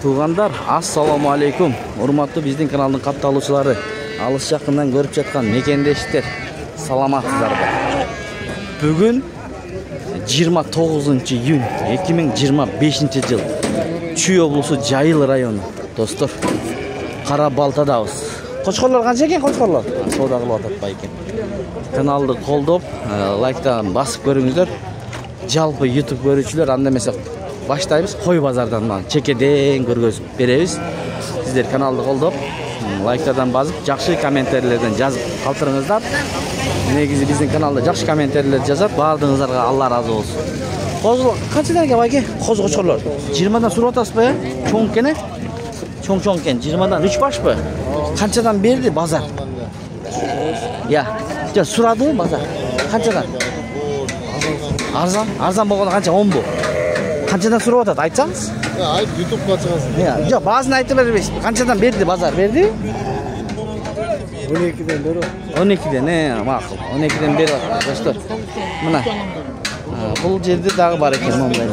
Туғандар, ассаламу алейкум. Урматтуу биздин каналдын катталуучулары, алыс жакындан көрүп жаткан мекендештер, саламатсыздарбы? Бүгүн 29 июнь 2025 жыл. Чүй облусу Жайыл району. Достор, Кара Балтадабыз. Кочкорлор канча экен кочкорлор? Соода кылып атат байкен. Каналды колдоп, лайктан басып көрүңүздөр. Жалпы YouTube көрүүчүлөр анда эмесе баштайбыз. Кой базардан чекеден көргөзүп беребиз. Сиздер каналды колдоп, лайктардан басып, жакшы комментарийлерден жазып калтырыңыздар. Негизи биздин каналда жакшы комментарийлер жазат. Баардыгыңыздарга Алла разы болсун. Козу канчадан экен байке? Козу кочкорлор. 20дан сурап атасызбы? Чоң экен? Чоң экен. 20дан 3 башпы? Канчадан берди базар? Я, жа сурадыбы базар? Канчадан? Арзан болгондо канча? 10 бу. Канчадан сурап атат? Айтсаңыз? Айт, YouTube'га чыгасың. Я, жок, баазын айтып бербейсиз. Канчадан берди базар? Берди? 12'den бери. 12'den, макул. 12'den бери достор. Мына. Бул жерде дагы бар экен мондай.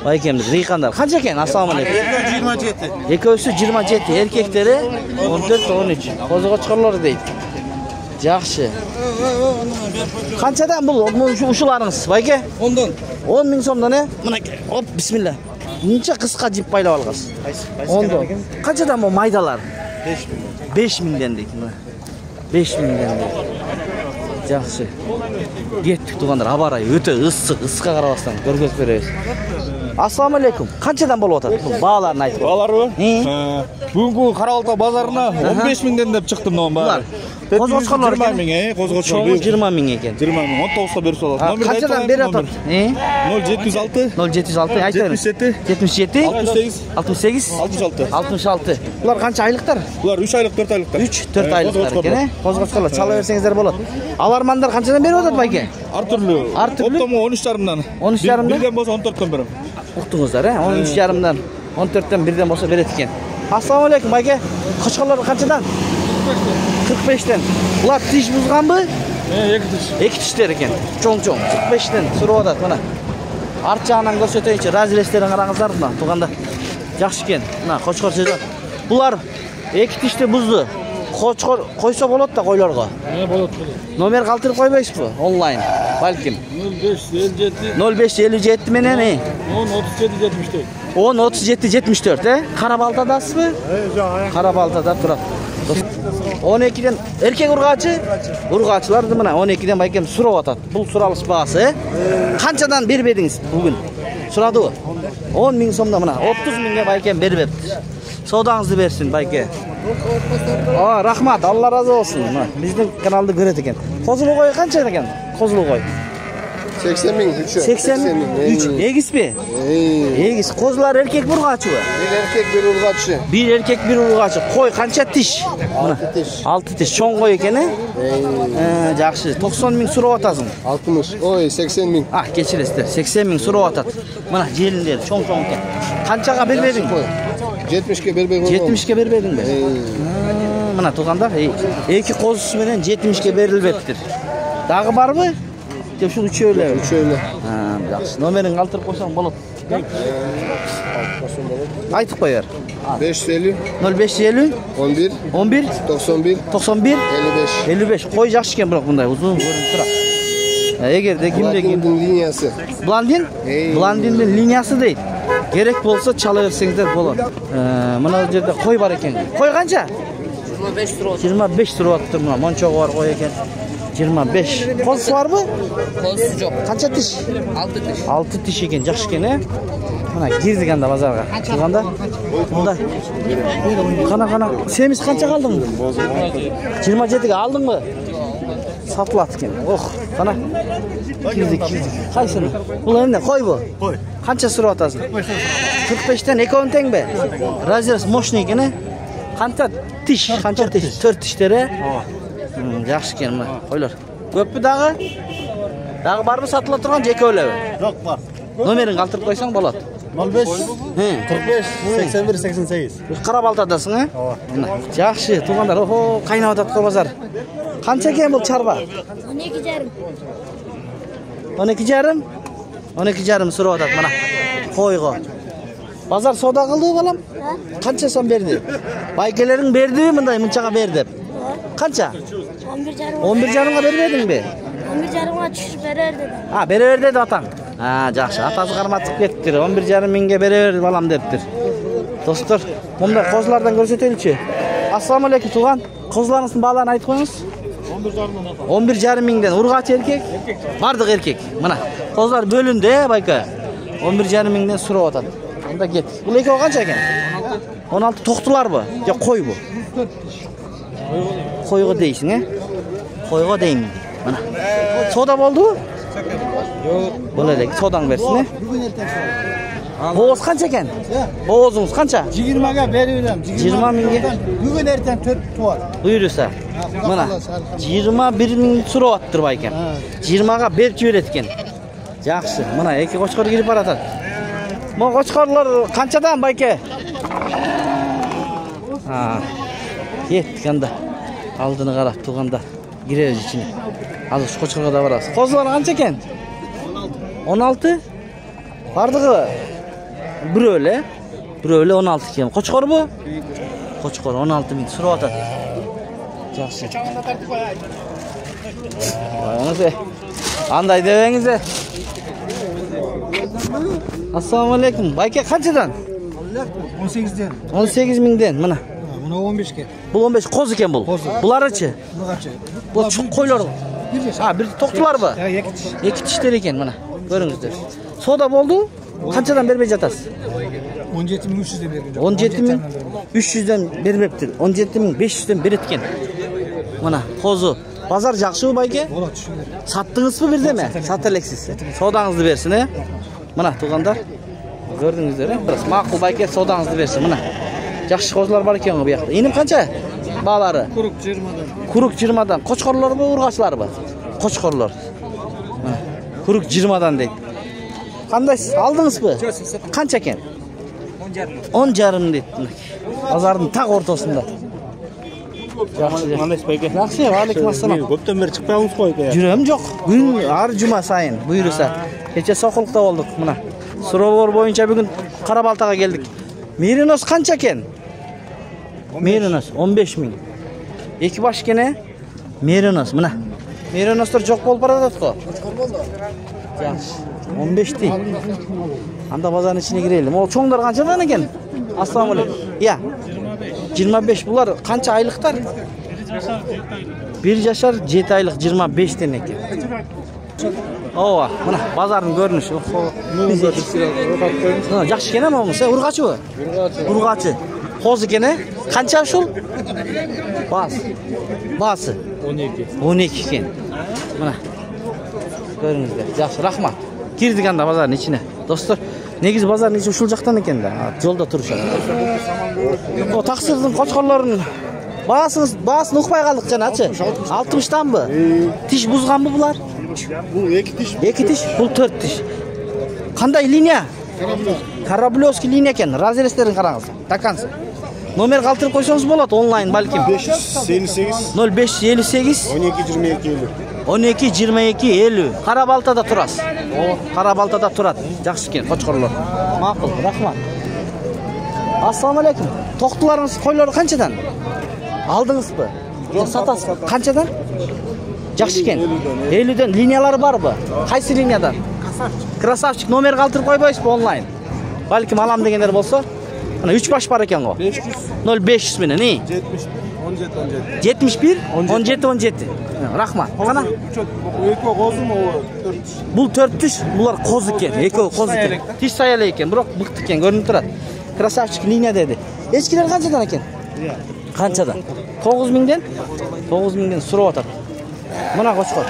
Байкемиз рыйкандар. Канча экен? Ассаламу алейкум. 27. Экөөсү 27, эркектери 14-13. Козу кочкорлор дейт. Жакшы. Канчадан бул ушуларыңыз, байке? 10'dan. 10 миң сомдон, Мына, оп, бисмилла. Мынча кыска жип байлап алгансыз. 10'dan. Канчадан бул майдалар? 5 миңден дейт, мына. 5 миңден дейт. Жакшы. Кеттик тугандар, аба ырайы өтө ысык, ысыкка карабастан көргөзүп беребиз. Ассаламу алейкум. Канчадан болуп атат? Бааларын айтып. Бааларбы? Бүгүнкү Кара Балта базарына 15 миңден деп чыктым мына баары. Козу кочкорлор 20 миң, козу кочкорлор. 20 миң экен. 20 миң, 19'да берип салат. Канчадан берип атат? 076 076 айтыңыз. 77 68 66. Булар канча айлыктар? Булар 3 айлык, 4 айлыктар. 3-4 айлыктар экен, Козу кочкорлор чала берсеңиздер болот. Алармандар канчадан берип атат байке? Ар түрлүү. Оптому 13,5'dan. 13,5'dan? Бирден болсо 14'төн берем. Уктуңуздар, 13,5'dan 14'тен бирден болсо берет экен. Ассаламу алейкум байке. Кочкорлор канчадан? 45'ten. Булар тиш бузганбы? 2 тиш. 2 тиштер экен. Чоң. 45'ten сурап атат мына. Арт жагынан көрсөтөйүнчү, разилестерин караңыздар мына. Туганда жакшы экен. Мына кочкор сөзөт. Булар 2 тишти бузду. Кочкор койсо болот да койлорго. Болот. Номер калтырып койбойсузбу? Онлайн. Балким. 0557 менен 1037 74, Кара Балтадасызбы? Жок. Кара Балтада турат. 12'den эркек ургачыларды мына 12'den байкем сурап атат. Бул суралыш баасы, Канчадан бербедиңиз бүгүн? Сурадыбы? 10 миң сомдон мына 30 миңге байкем бербепти. Соодаңызды берсин байке. Рахмат, Алла разы болсун. Биздин каналды көрөт экен. Козулуу кой канча экен? Козулуу кой 80 миң, 80 миң. 3 эгизби? Эгиз. Козулар эркек бургачыбы? Bir erkek bir urgaçı. Bir erkek bir urgачы. Кой канча тиш? 6 tiş. 6 тиш. Чоң кой экен, Жакшы. 90 миң сурап атасың. 60. Ой, 80 ming. Кечиресиздер. 80 миң сурап атат. Мына желиндер чоң экен. Канчага бербедиң? 70'ge бербей койгон. 70'ge бербедиңби? Мына тугандар, эки козусу менен 70'ge берилбептир. Дагы барбы? Деп ушул үчөөлөр. Жакшы. Номерин калтырып койсоң болот. Айтып коер. 550 0550 11 11 91 91 55. 55. Кой жакшы экен, бирок мындай узун көрүнүп турат. Эгерде кимде линиясы. Блондин? Блондиндин линиясы дейт. Керек болсо чала берсеңиздер болот. Мына жерде кой бар экен. Кой канча? 25 туруп атыптыр мына. Мончогу бар кой экен. 25. Козусу барбы? Козусу жок. Канча тиш? 6 тиш. 6 тиш экен, жакшы экен, Мына кирдик анда базарга. Турганда. Мындай. Кана. Семиз канча калдың? 27'ge алдыңбы? Сатылат экен. Кана. Кирдик. Кайсыны? Бул эмне? Койбу? Кой. Канча сурап атасың? 45'ten экөөнү теңби? Разрез мощный экен, Канча тиш? 4 тиштери? Жакшы экен мына койлор. Көппү дагы? Дагы барбы сатыла турган же экөөлөбү? Жок, бар. Номерин калтырып койсоң болот. 05 45 81 88. Кара Балтадасың, Мына жакшы тугандар, кайнап атат го базар. Канча экен бул чарба? 12,5. 12,5? 12,5 сурап атат мына. Койго. Базар сода кылды балам? Канча сом берди? Байкелериң берди мындай мынчага бер деп. Канча? 11,5 бербедиңби? 11,5 түшүп берер деди. Бере бер деди атаң. Жакшы. Атасы карматып кеттир. 11,5 миңге бере бер балам дептир. Достор, мындай козулардан көрсөтөлүчү. Ассаламу алейкум тууган. Козуларыңыздын бааларын айтып коюңуз. 11,5 миңден ургач эркек? Бардык эркек. Мына козулар бөлүндү, байка. 11,5 миңден сурап атат. Анда кет. Бул экөө канча экен? 16 токтуларбы? Же койбу? Койго дейсиң, Койго дейм. Мына. Сода болдубу? Жок. Бул элек содаң берсин, Бооз канча экен? Боозуңуз канча? 20га берем. 20 миңге. Бүгүн эртең 4 туар. Буйруса. Мына 21 миң сурап аттыр байке. 20га берип жиберет экен. Жакшы. Мына эки кочкор кирип баратат. Мо кочкорлор канчадан байке? Кеттик анда. Алдыны карап турганда киребиз ичине. Азыр ушу кочкорго да барабыз. Козулар канча экен? 16. Бардыгы бирөө эле 16 экен. Кочкорбу? Кочкор 16 миң сурап атат. Жакшы. Андай дебеңиз. Ассаламу алейкум. Байке канчадан? 18ден. 18 миңден. Мына. Мына 15ке. Бул 15 коз экен бул. Буларычы? Бугачы. Бул койлор. Бир токтуларбы? Эки тиштер экен мына. Көрүңүздөр. Сода болду? Канчадан бербей жатасыз? 17.300ден берген. 17.300ден бермептир. 17.500ден берет экен. Мына козу. Базар жакшыбы байке? Болот түшүнөр. Саттыңызбы бирдеме? Сат элексиз. Содаңызды берсин, Мына туугандар. Көрдүңүздөр, Макул байке содаңызды берсин, мына. Жакшы козулар бар экен бу жакта. Эним канча? Баалары? Курук 20дан. Курук 20дан. Кочкорлорбу, ургачларбы? Кочкорлор. Мына. Курук 20дан дейт. Кандайсыз? Алдыңызбы? Канча экен? 10,5 дейт. Базардын так ортосунда. Жакшы. Мандайсыз байке? Жакшы, алейкум ассалам. Көптөн бери чыкпайбыз го эке. Жүрөм жок. Күн ар жума сайын буйруса. Кече Сокулукта болдук, мына. Суроолор боюнча бүгүн Кара Балтага келдик. Меринос канча экен? Меринос 15 миң. Эки баш экен, Меринос, мына. Мериностор жок болуп баратат го. Жакшы. 15 дей. Анда базардын ичине кирели. Могу чоңдор канчадан экен? Ассаламу алейкум. 25 булар канча айлыктар? 1 жашар 7 айлык 25ден экен. Ооба, мына базардын көрүнүшү. Жакшы экен момус, ургачыбы? Ургачы. Коз экен, Канча ушул? Басы. 12 экен. Мына. Көрүңүздөр. Жакшы, рахмат. Кирдик анда базардын ичине. Достор, негизи базардын ичи ушул жактан экен да. Жолдо турушат. О, таксирдин кочкорлорун баасын укпай калдык жаначы. 60танбы? Тиш бузганбы булар? Бул 2 тиш. 2 тиш, бул 4 тиш. Кандай линия? Кораблевский линия экен. Разрезтерин караңыз. Такансы. Номер калтырып койсоңуз болот онлайн балким. 558 0558 12-22-50. Кара Балтада турасыз. Кара Балтада турат. Жакшы экен кочкорлор. Макул, рахмат. Ассаламу алейкум. Токтуларыңыз, койлор канчадан? Алдыңызбы? Сатасыз. Канчадан? Жакшы экен. 50ден. Линиялары барбы? Кайсы линиядан? Красавчик. Номер калтырып койбойсузбу онлайн? Балким алам дегендер болсо. Мына 3 баш бар экен го. 0500 менен, 71 17. Рахмат. Кана? Экөө козум, 4 тиш. Бул 4 тиш, булар коз экен. Экөө коз экен. Тиш саялы экен, бирок мыкты экен, көрүнүп турат. Красавчик линия деди. Эчкилер канчадан экен? Канчадан? 9 миңден? 9 миңден сурап атат. Мына кочкор.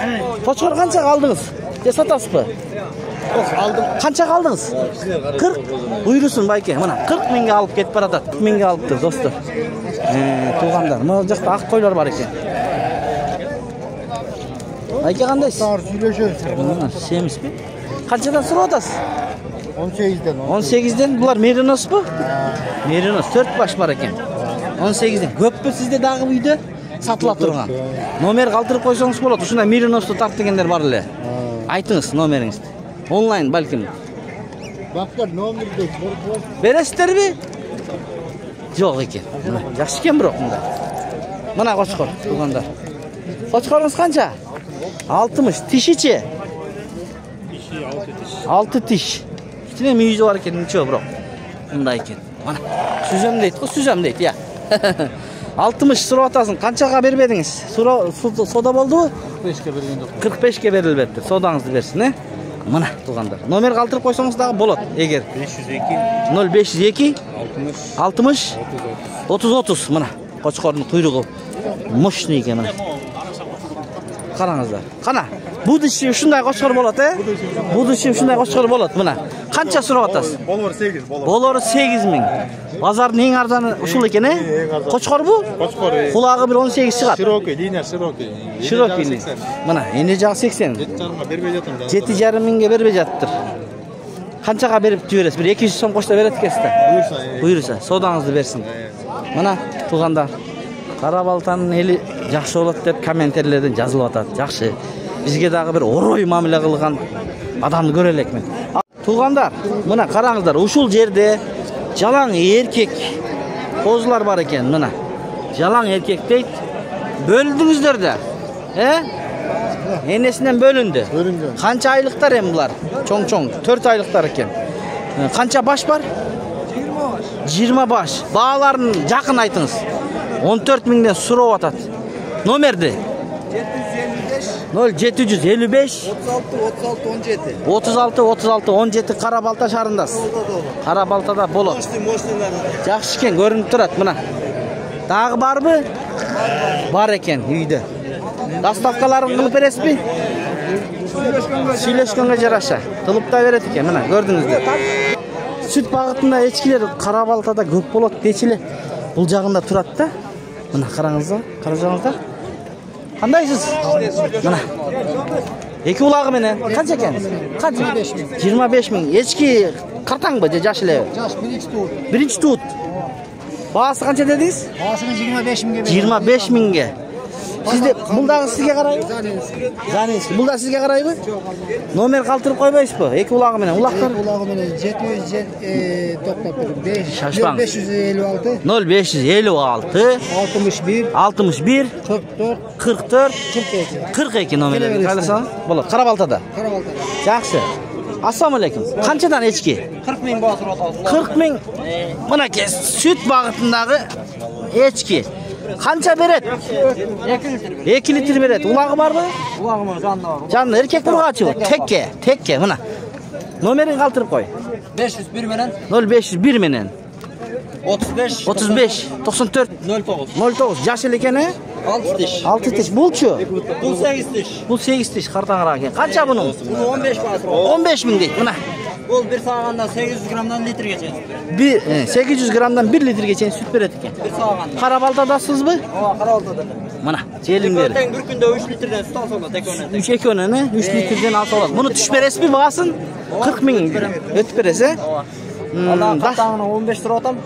Кочкор канчага алдыңыз? Же сатасызбы? Алдым. Канчага алдыңыз? 40. Буйрусун байке. Мына 40 миңге алып кетип баратат. 40 миңге алыптыр, достор. Туугандар, мына жакта ак койлор бар экен. Байке кандайсыз? Сүйлөшөбүз. Семизби? Канчадан сурап атасыз? 18ден. 18ден. Булар мериноспу? Меринос 4 баш бар экен. 18ден. Көппү сизде дагы үйдө? Сатыла турган. Номер калтырып койсоңуз болот. Ушундай мериносты тарт дегендер бар эле. Айтыңыз номериңизди. Онлайн балким. Baklar номерді Бересіздерби? Жоқ екен. Жақсы екен бірақ мұнда. Мына қошқор, туғандар. Қошқорыңыз қанша? 60. Тишиче? 6 тиш. Кішкене мүйізі бар екен, ничего бірақ. Мұнда екен. Мына сүзем дейді ғой, сүзем дейді, я. 60 сұрап атасың. Қаншаға бербедіңіз? Сода болды ғой? 45-ке берілбепті. Содаңызды берсін, е? Мына туғандар. Номер қалтырып қойсаңыз дағы болады, егер. 0502 60 30 мына. Қошқордың құйрығы мощный екен мына. Қараңыздар. Қана. Будущее ушундай қошқор болады, е? Будущее ушундай қошқор болады, мына. Қанша сұрап атасыз? Болор 8. Болоры 8000. Базардың ең арзаны ушул екен, е? Қошқор бұл? Қошқор. Құлағы бір 18 шығады. Широкий, линия широкий. Широкий. Мына, ене жағы 80. 7,5 бербей жатам. 7,5 мыңға бербей жатыптыр. Қаншаға беріп жібересіз? Бір 200 сом қошта береді екенсіздер. Бұйырса, содаңызды берсін. Мына туғандар. Қара балтаның елі жақсы болады деп комментерлерден жазылып атады. Жақсы. Бізге дағы бір орой мамиле қылған адамды көрелік мен. Туғандар, мына қараңыздар, ушул жерде жалаң еркек қозылар бар екен, мына. Жалаң еркек дейді. Бөлдіңіздер де. Енесінен бөлінді. Қанша айлықтар ем бұлар? Чоң-чоң, 4 айлықтар екен. Қанша баш бар? 20 баш. Бағаларын жақын айтыңыз. 14 мыңден сұрау атады. Номерді? 0755 36 17 қара балта шарындас. Қара балтада болады. Жақсы екен, көрініп тұрады, мына. Дағы бар бі? Бар екен, үйді. Доставкаларын қылып бересіз бі? Сөйлескенге жараша. Тылып та береді екен, мына, көрдіңіздер. Сүт бағытында ешкілер қара балтада көп болады, дечілі. Бұл жағында тұрады да. Мына, қараңыздар, қаражаңыздар. Қандайсыз? Мына. Екі ұлағы менен. Қанша екен? Қанша? 25 мың. Ешкі қартаң ба, жашылы? Жаш, Бірінші туыт. Бағасы қанша дедіңіз? Бағасының 25 мыңға. 25 мыңға. Сізде, бұлдағы сізге қарай бұ? Занинский. Бұлда сізге қарай бұ? Номер қалтырып қойбайсыз бұ? Екі ұлағы менен. Ұлақтар? Ұлағы менен 756 Шашпаң. 0556 0556 61 44 42 номерлерін қайласаң? Болады. Қара балтада? Қара балтада. Жақсы. Ассаламалейкум. Қаншадан ешкі? 40 мың басыр отауыз. 40 мың. Мына кез сүт бағытындағы ешкі. Қанша береді? 2 литр береді. Улағы бар ба? Улағы мұны жанында бар. Жанында еркек бұрға чығы. Текке, мына. Номерін қалтырып қой. 501 менен 0501 менен 35 94 09. Жашыл екен, е? 6 тиш. 6 тиш. Бұл чы? Бұл 8 тиш. Бұл 8 тиш қартаңырақ екен. Қанша бұның? Бұл 15 басыр. 15 мың дейді, мына. Бұл бір сағанда 800 граммдан литрге чейін. 800 граммдан 1 литрге чейін сүт береді екен. Bir sağanda. Қара балтадасыз бі? Қара балтада. Мына, желіңдер. Тең бір күнде 3 литрден сүт алса болады, тек өнен. 3 өнені 3 литрден алса болады. Мұны түш бересіз бі бағасын? 40 мың өтіп бересіз, Алла қартаңына 15 сұр отам.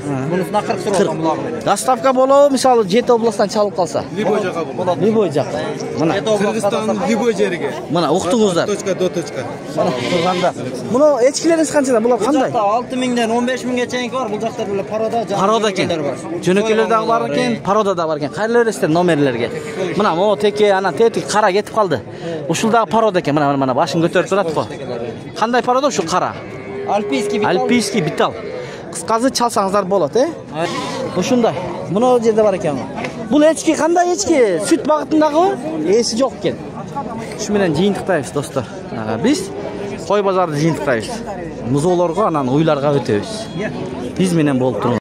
Бұнысына 40 сұр отам бұлағы береді. Доставка болуы, мысалы, 7 областан чалып қалса. Любой жаққа болады. Любой жаққа. Мына, Қырғызстанның любой жерге. мына, ұқтыңыздар. До точка. Мына, тұрғанда. Мұны ешкілеріңіз қаншада? Бұлар қандай? 6 мыңнан 15 мыңға чейін бар. Бұл жақтар біле парода. Парода екен. Жөнекелерді бар екен, парода да бар екен. Қайырлы өрестер номерлерге. Мына, о, теке, ана, теке, қара кетіп қалды. Ұшылдағы парода екен. Мына, башын көтеріп тұрады қой. Қандай парода ұшы қара? Альпийский битал. Қысқазы чалсаңыздар болады, е? Ұшындай. Мұны жерде бар екен. Бұл ешкі, қандай ешкі? Сүт бағытындағы есі жоқ екен. Шыменен жиынтықтайыз, достар. Біз қой базарды жиынтықтайыз. Мұзоларға, анан уйларға өтеміз. Біз менен болып тұрмыз.